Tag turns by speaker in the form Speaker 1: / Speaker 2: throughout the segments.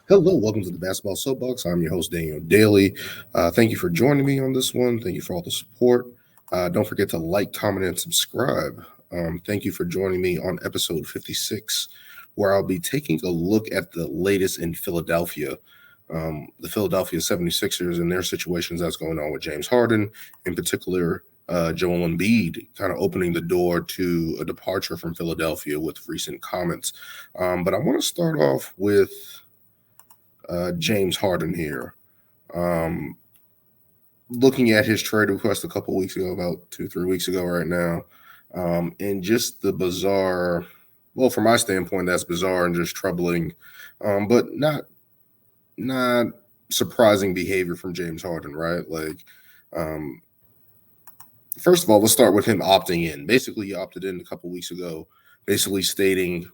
Speaker 1: Hello, welcome to the Basketball Soapbox. I'm your host, Daniel Daly. Thank you for joining me on this one. Thank you for all the support. Don't forget to like, comment, and subscribe. Thank you for joining me on episode 56, where I'll be taking a look at the latest in Philadelphia, the Philadelphia 76ers and their situations that's going on with James Harden, in particular, Joel Embiid, kind of opening the door to a departure from Philadelphia with recent comments. But I want to start off with James Harden here. Um, Looking at his trade request a couple weeks ago, about 2-3 weeks ago, right now, and just the bizarre. Well, from my standpoint, that's bizarre and just troubling, but not surprising behavior from James Harden, right? Like, um, first of all, let's start with him opting in. Basically, he opted in a couple weeks ago, basically stating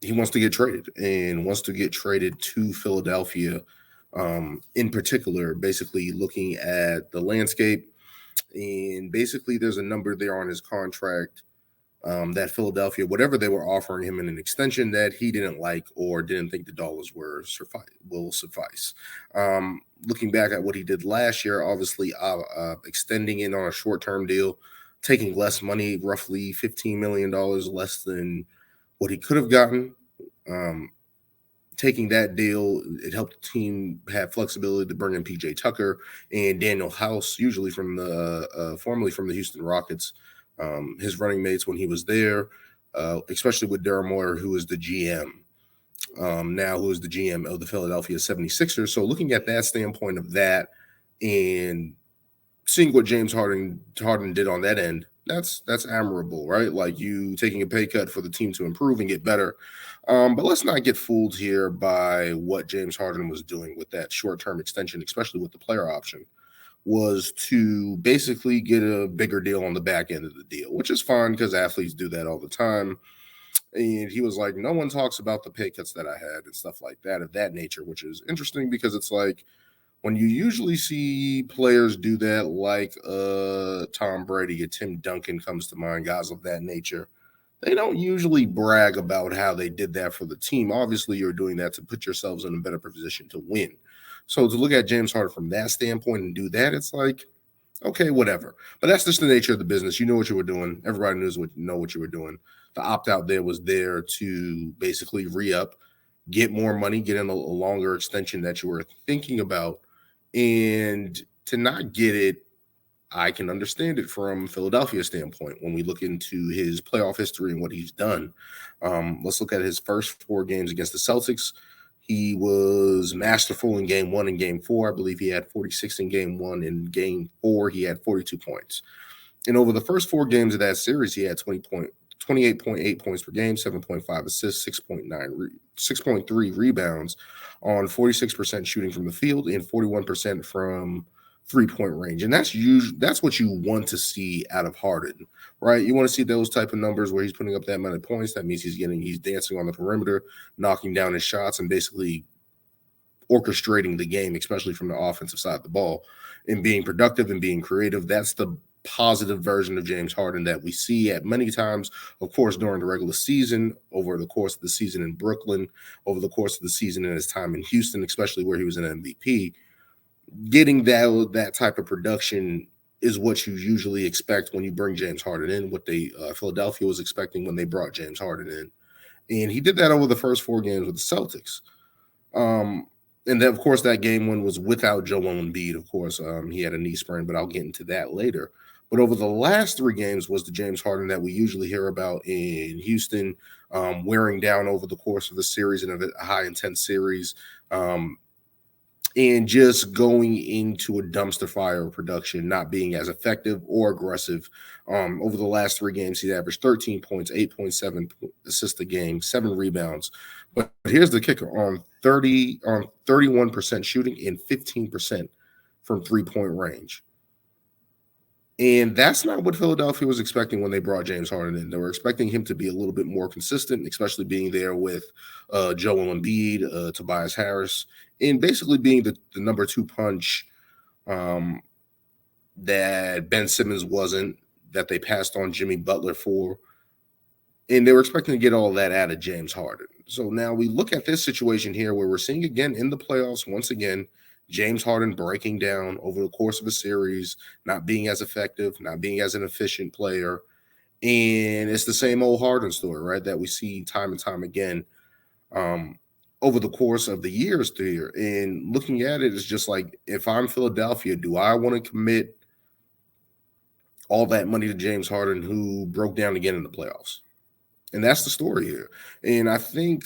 Speaker 1: he wants to get traded and wants to get traded to Philadelphia. In particular, basically looking at the landscape, and basically there's a number there on his contract that Philadelphia, whatever they were offering him in an extension, that he didn't like or didn't think the dollars will suffice. Looking back at what he did last year, obviously extending in on a short-term deal, taking less money, roughly $15 million less than what he could have gotten. Um, Taking that deal, it helped the team have flexibility to bring in PJ Tucker and Daniel House, usually from the formerly from the Houston Rockets, his running mates when he was there, especially with Daryl Moyer, who is the GM now, who is the GM of the Philadelphia 76ers. So looking at that standpoint of that and seeing what James Harden did on that end, that's admirable, right? Like you taking a pay cut for the team to improve and get better. But let's not get fooled here by what James Harden was doing with that short-term extension, especially with the player option, was to basically get a bigger deal on the back end of the deal, which is fine because athletes do that all the time. And he was like, no one talks about the pay cuts that I had and stuff like that of that nature, which is interesting because it's like when you usually see players do that, like Tom Brady or Tim Duncan comes to mind, guys of that nature, they don't usually brag about how they did that for the team. Obviously, you're doing that to put yourselves in a better position to win. So to look at James Harden from that standpoint and do that, it's like, okay, whatever. But that's just the nature of the business. You know what you were doing. Everybody know what you were doing. The opt out there was there to basically re up, get more money, get in a longer extension that you were thinking about, and to not get it, I can understand it from Philadelphia's standpoint when we look into his playoff history and what he's done. Let's look at his first 4 games against the Celtics. He was masterful in game 1 and game 4. I believe he had 46 in game 1. In game 4, he had 42 points. And over the first 4 games of that series, he had 28.8 points per game, 7.5 assists, 6.3 rebounds on 46% shooting from the field and 41% from 3-point range. And that's what you want to see out of Harden, right? You want to see those type of numbers where he's putting up that amount of points. That means he's dancing on the perimeter, knocking down his shots, and basically orchestrating the game, especially from the offensive side of the ball, and being productive and being creative. That's the positive version of James Harden that we see at many times, of course, during the regular season, over the course of the season in Brooklyn, over the course of the season in his time in Houston, especially where he was an MVP. Getting that type of production is what you usually expect when you bring James Harden in, what Philadelphia was expecting when they brought James Harden in. And he did that over the first 4 games with the Celtics. And then, of course, that game 1 was without Joel Embiid. Of course, he had a knee sprain, but I'll get into that later. But over the last 3 games was the James Harden that we usually hear about in Houston, wearing down over the course of the series in a high intense series, and just going into a dumpster fire of production, not being as effective or aggressive. Over the last 3 games, he averaged 13 points, 8.7 assists a game, 7 rebounds. But here's the kicker: on 31% shooting and 15% from 3-point range. And that's not what Philadelphia was expecting when they brought James Harden in. They were expecting him to be a little bit more consistent, especially being there with Joel Embiid, Tobias Harris, and basically being the number 2 punch that Ben Simmons wasn't, that they passed on Jimmy Butler for. And they were expecting to get all that out of James Harden. So now we look at this situation here where we're seeing again in the playoffs, once again, James Harden breaking down over the course of a series, not being as effective, not being as an efficient player. And it's the same old Harden story, right? That we see time and time again um, over the course of the years there. And looking at it, it's just like, if I'm Philadelphia, do I want to commit all that money to James Harden, who broke down again in the playoffs? And that's the story here. And I think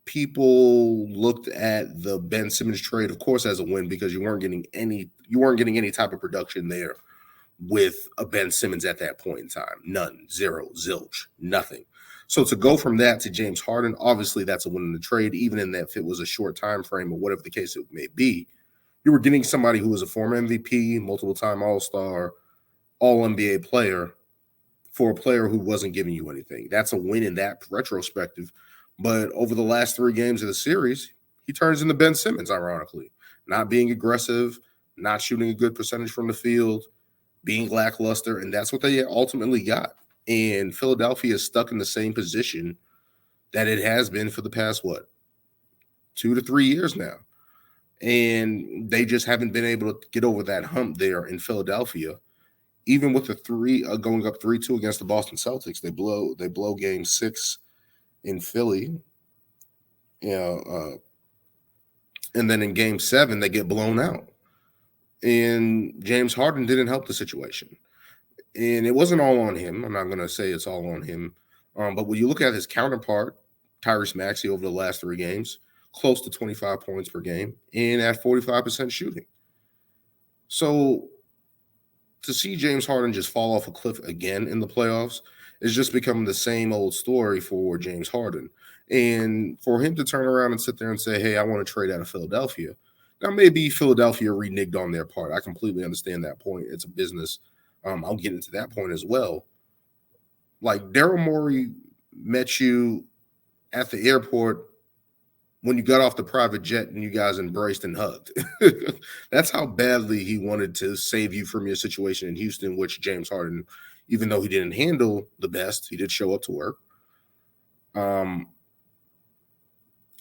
Speaker 1: people looked at the Ben Simmons trade, of course, as a win because you weren't getting any type of production there with a Ben Simmons at that point in time. None, zero, zilch, nothing. So to go from that to James Harden, obviously that's a win in the trade, even in that if it was a short time frame or whatever the case it may be. You were getting somebody who was a former MVP, multiple time All-Star, All NBA player for a player who wasn't giving you anything. That's a win in that retrospective. But over the last 3 games of the series, he turns into Ben Simmons, ironically. Not being aggressive, not shooting a good percentage from the field, being lackluster, and that's what they ultimately got. And Philadelphia is stuck in the same position that it has been for the past, 2 to 3 years now. And they just haven't been able to get over that hump there in Philadelphia. Even with the going up 3-2 against the Boston Celtics, they blow game 6 in Philly. And then in game 7, they get blown out. And James Harden didn't help the situation. And it wasn't all on him. I'm not going to say it's all on him. But when you look at his counterpart, Tyrese Maxey, over the last 3 games, close to 25 points per game and at 45% shooting. So to see James Harden just fall off a cliff again in the playoffs is just becoming the same old story for James Harden. And for him to turn around and sit there and say, hey, I want to trade out of Philadelphia. Now, maybe Philadelphia reneged on their part. I completely understand that point. It's a business. I'll get into that point as well. Like, Daryl Morey met you at the airport when you got off the private jet and you guys embraced and hugged. That's how badly he wanted to save you from your situation in Houston, which James Harden, even though he didn't handle the best, he did show up to work.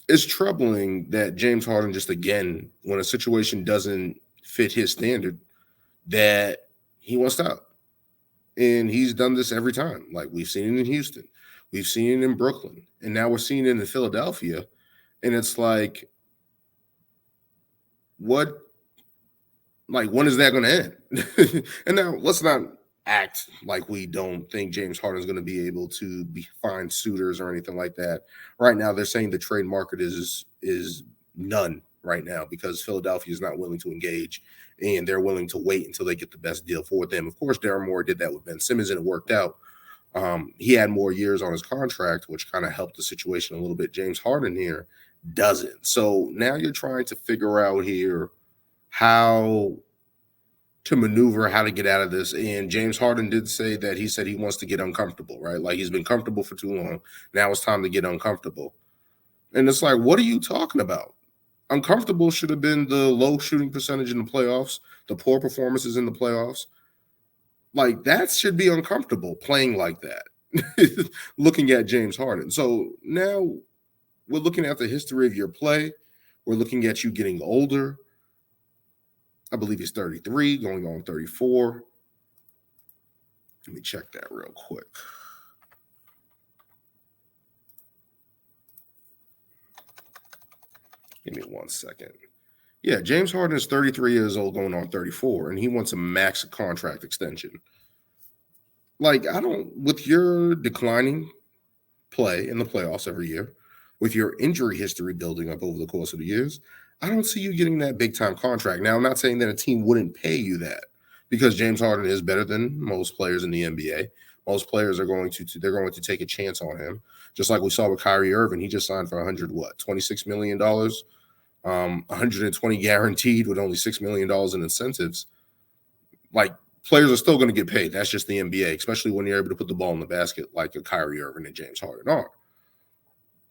Speaker 1: It's troubling that James Harden just, again, when a situation doesn't fit his standard, that he wants out. And he's done this every time. Like, we've seen it in Houston. We've seen it in Brooklyn. And now we're seeing it in Philadelphia. And it's like, when is that going to end? And now let's not act like we don't think James Harden is going to be able to find suitors or anything like that. Right now, they're saying the trade market is none right now because Philadelphia is not willing to engage, and they're willing to wait until they get the best deal for them. Of course, Darren Moore did that with Ben Simmons, and it worked out. He had more years on his contract, which kind of helped the situation a little bit. James Harden here doesn't. So now you're trying to figure out here how to maneuver, how to get out of this. And James Harden did say that he said he wants to get uncomfortable, right? Like, he's been comfortable for too long. Now it's time to get uncomfortable. And it's like, what are you talking about? Uncomfortable should have been the low shooting percentage in the playoffs, the poor performances in the playoffs. Like, that should be uncomfortable, playing like that, looking at James Harden. So now we're looking at the history of your play. We're looking at you getting older. I believe he's 33, going on 34. Let me check that real quick. Give me 1 second. Yeah, James Harden is 33 years old, going on 34, and he wants a max contract extension. Like, with your declining play in the playoffs every year, with your injury history building up over the course of the years, I don't see you getting that big-time contract. Now, I'm not saying that a team wouldn't pay you that, because James Harden is better than most players in the NBA. Most players are going to take a chance on him, just like we saw with Kyrie Irving. He just signed for $26 million, 120 guaranteed with only $6 million in incentives. Like, players are still going to get paid. That's just the NBA, especially when you're able to put the ball in the basket like a Kyrie Irving and James Harden are.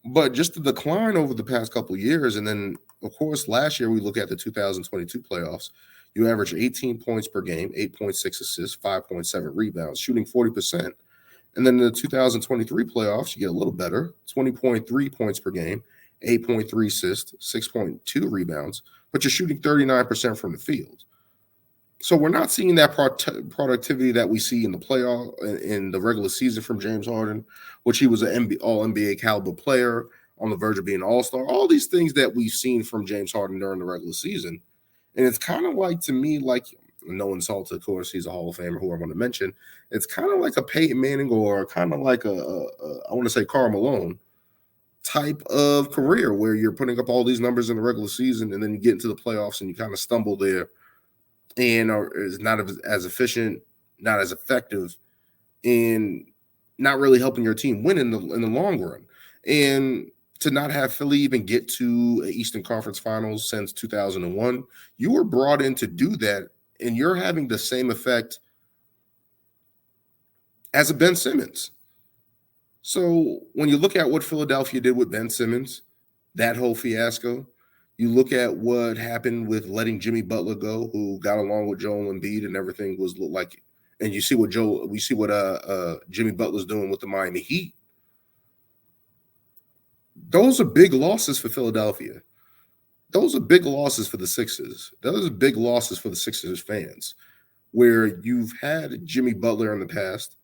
Speaker 1: But just the decline over the past couple of years, and then, of course, last year we look at the 2022 playoffs. You average 18 points per game, 8.6 assists, 5.7 rebounds, shooting 40%. And then in the 2023 playoffs, you get a little better, 20.3 points per game, 8.3 assists, 6.2 rebounds, but you're shooting 39% from the field. So we're not seeing that productivity that we see in the playoff in the regular season from James Harden, which he was an all NBA caliber player on the verge of being an all-star. All these things that we've seen from James Harden during the regular season. And it's kind of like, to me, like, no insult, of course, he's a Hall of Famer who I want to mention. It's kind of like a Peyton Manning or kind of like I want to say Karl Malone type of career where you're putting up all these numbers in the regular season and then you get into the playoffs and you kind of stumble there and is not as efficient, not as effective, and not really helping your team win in the long run. And to not have Philly even get to Eastern Conference Finals since 2001, you were brought in to do that, and you're having the same effect as a Ben Simmons. So when you look at what Philadelphia did with Ben Simmons, that whole fiasco, you look at what happened with letting Jimmy Butler go, who got along with Joel Embiid and everything was like, and you see what Jimmy Butler's doing with the Miami Heat. Those are big losses for Philadelphia. Those are big losses for the Sixers. Those are big losses for the Sixers fans, where you've had Jimmy Butler in the past,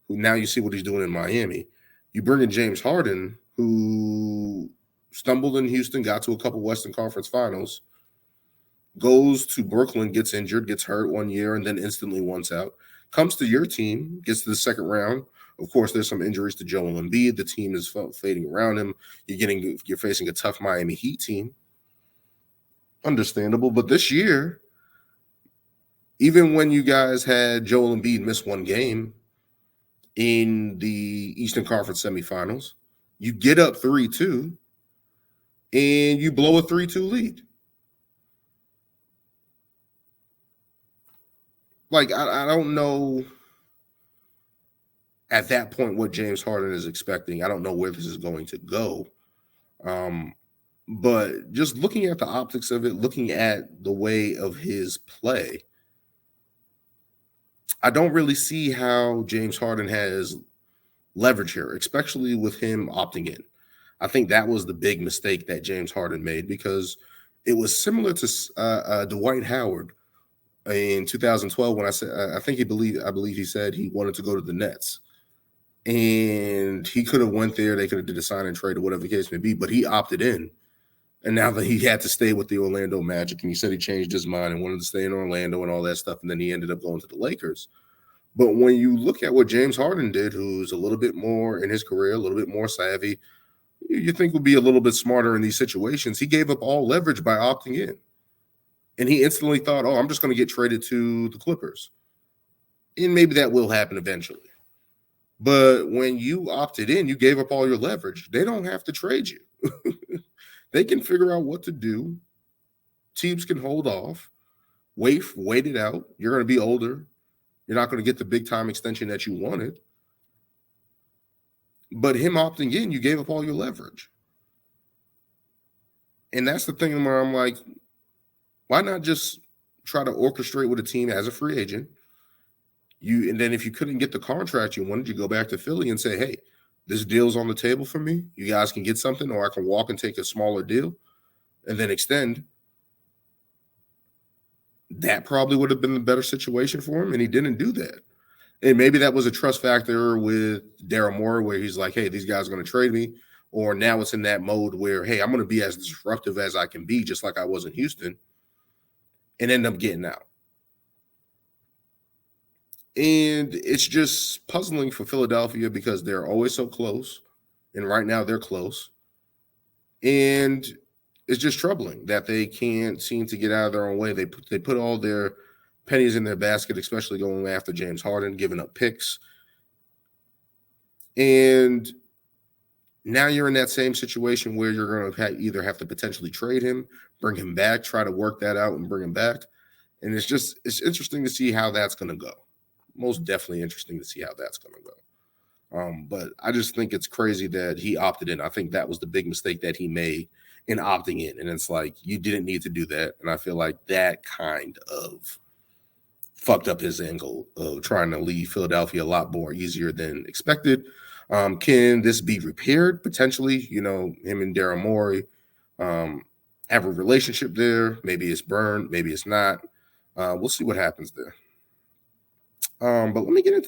Speaker 1: who now you see what he's doing in Miami. You bring in James Harden, who stumbled in Houston, got to a couple Western Conference Finals, goes to Brooklyn, gets injured, gets hurt 1 year, and then instantly wants out. Comes to your team, gets to the second round. Of course, there's some injuries to Joel Embiid. The team is fading around him. You're facing a tough Miami Heat team. Understandable. But this year, even when you guys had Joel Embiid miss one game in the Eastern Conference semifinals, you get up 3-2 and you blow a 3-2 lead. Like, I don't know at that point what James Harden is expecting. I don't know where this is going to go. But just looking at the optics of it, looking at the way of his play, I don't really see how James Harden has leverage here, especially with him opting in. I think that was the big mistake that James Harden made, because it was similar to Dwight Howard in 2012 when I believe he said he wanted to go to the Nets, and he could have went there. They could have did a sign and trade or whatever the case may be, but he opted in. And now that he had to stay with the Orlando Magic, and he said he changed his mind and wanted to stay in Orlando and all that stuff, and then he ended up going to the Lakers. But when you look at what James Harden did, who's a little bit more in his career, a little bit more savvy, you think would be a little bit smarter in these situations, he gave up all leverage by opting in. And he instantly thought, oh, I'm just going to get traded to the Clippers. And maybe that will happen eventually. But when you opted in, you gave up all your leverage. They don't have to trade you. They can figure out what to do. Teams can hold off, wait it out. You're going to be older. You're not going to get the big time extension that you wanted. But him opting in, you gave up all your leverage. And that's the thing where I'm like, why not just try to orchestrate with a team as a free agent? And then if you couldn't get the contract you wanted, you go back to Philly and say, hey, this deal's on the table for me. You guys can get something, or I can walk and take a smaller deal and then extend. That probably would have been the better situation for him, and he didn't do that. And maybe that was a trust factor with Daryl Morey, where he's like, hey, these guys are going to trade me. Or now it's in that mode where, hey, I'm going to be as disruptive as I can be, just like I was in Houston, and end up getting out. And it's just puzzling for Philadelphia because they're always so close. And right now they're close. And it's just troubling that they can't seem to get out of their own way. They put all their pennies in their basket, especially going after James Harden, giving up picks. And now you're in that same situation where you're going to either have to potentially trade him, bring him back, try to work that out and bring him back. And it's interesting to see how that's going to go. Most definitely interesting to see how that's going to go. But I just think it's crazy that he opted in. I think that was the big mistake that he made in opting in. And it's like, you didn't need to do that. And I feel like that kind of fucked up his angle of trying to leave Philadelphia a lot more easier than expected. Can this be repaired potentially? Him and Daryl Morey have a relationship there. Maybe it's burned, maybe it's not. We'll see what happens there. But let me get into